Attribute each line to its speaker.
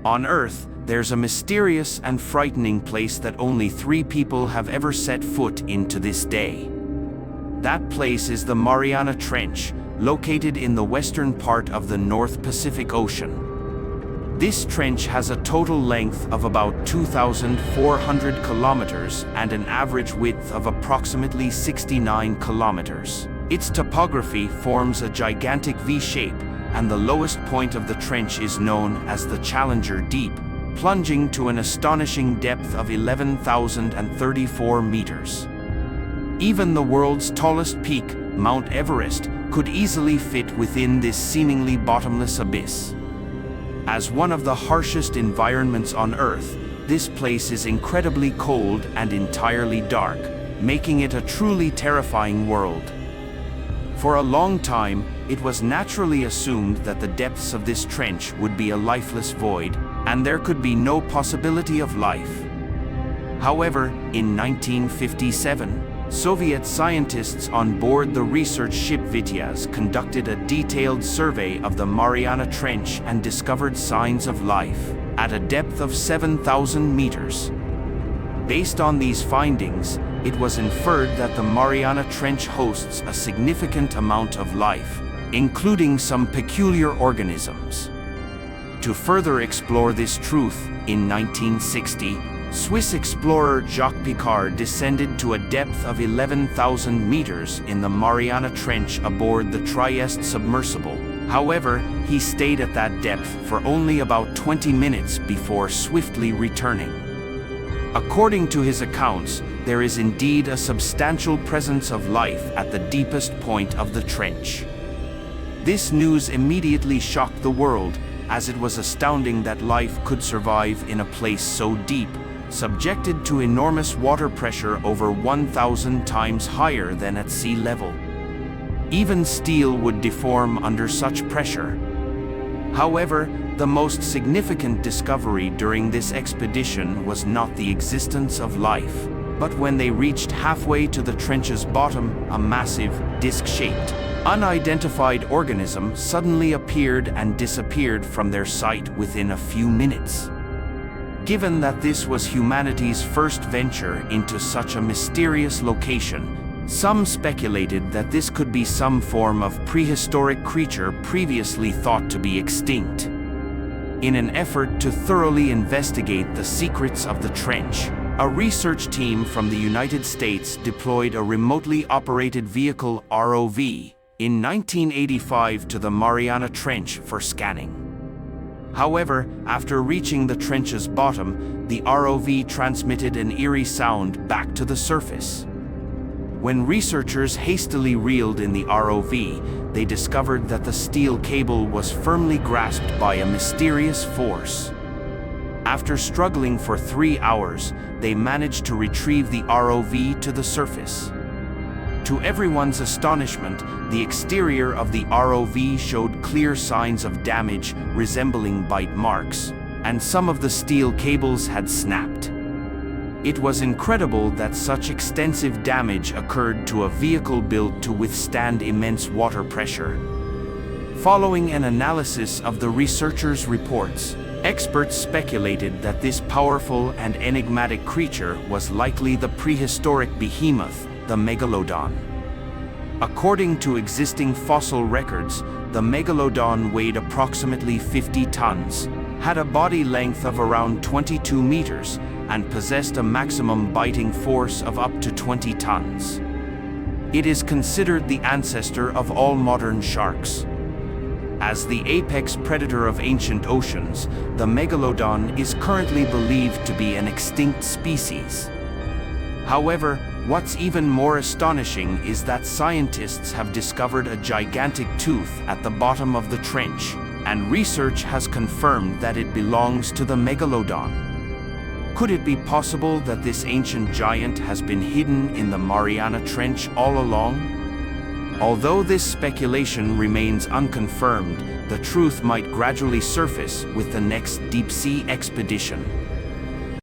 Speaker 1: On Earth, there's a mysterious and frightening place that only 3 people have ever set foot in to this day. That place is the Mariana Trench, located in the western part of the North Pacific Ocean. This trench has a total length of about 2,400 kilometers and an average width of approximately 69 kilometers. Its topography forms a gigantic V-shape, and the lowest point of the trench is known as the Challenger Deep, plunging to an astonishing depth of 11,034 meters. Even the world's tallest peak, Mount Everest, could easily fit within this seemingly bottomless abyss. As one of the harshest environments on Earth, this place is incredibly cold and entirely dark, making it a truly terrifying world. For a long time, it was naturally assumed that the depths of this trench would be a lifeless void, and there could be no possibility of life. However, in 1957, Soviet scientists on board the research ship Vityaz conducted a detailed survey of the Mariana Trench and discovered signs of life at a depth of 7,000 meters. Based on these findings, it was inferred that the Mariana Trench hosts a significant amount of life, including some peculiar organisms. To further explore this truth, in 1960, Swiss explorer Jacques Picard descended to a depth of 11,000 meters in the Mariana Trench aboard the Trieste submersible. However, he stayed at that depth for only about 20 minutes before swiftly returning. According to his accounts, there is indeed a substantial presence of life at the deepest point of the trench. This news immediately shocked the world, as it was astounding that life could survive in a place so deep, subjected to enormous water pressure over 1,000 times higher than at sea level. Even steel would deform under such pressure. However, the most significant discovery during this expedition was not the existence of life, but when they reached halfway to the trench's bottom, a massive, disc-shaped, unidentified organism suddenly appeared and disappeared from their sight within a few minutes. Given that this was humanity's first venture into such a mysterious location, some speculated that this could be some form of prehistoric creature previously thought to be extinct. In an effort to thoroughly investigate the secrets of the trench, a research team from the United States deployed a remotely operated vehicle ROV in 1985 to the Mariana Trench for scanning. However, after reaching the trench's bottom, the ROV transmitted an eerie sound back to the surface. When researchers hastily reeled in the ROV, they discovered that the steel cable was firmly grasped by a mysterious force. After struggling for 3 hours, they managed to retrieve the ROV to the surface. To everyone's astonishment, the exterior of the ROV showed clear signs of damage resembling bite marks, and some of the steel cables had snapped. It was incredible that such extensive damage occurred to a vehicle built to withstand immense water pressure. Following an analysis of the researchers' reports, experts speculated that this powerful and enigmatic creature was likely the prehistoric behemoth, the Megalodon. According to existing fossil records, the Megalodon weighed approximately 50 tons, had a body length of around 22 meters, and possessed a maximum biting force of up to 20 tons. It is considered the ancestor of all modern sharks. As the apex predator of ancient oceans, the Megalodon is currently believed to be an extinct species. However, what's even more astonishing is that scientists have discovered a gigantic tooth at the bottom of the trench, and research has confirmed that it belongs to the Megalodon. Could it be possible that this ancient giant has been hidden in the Mariana Trench all along? Although this speculation remains unconfirmed, the truth might gradually surface with the next deep-sea expedition.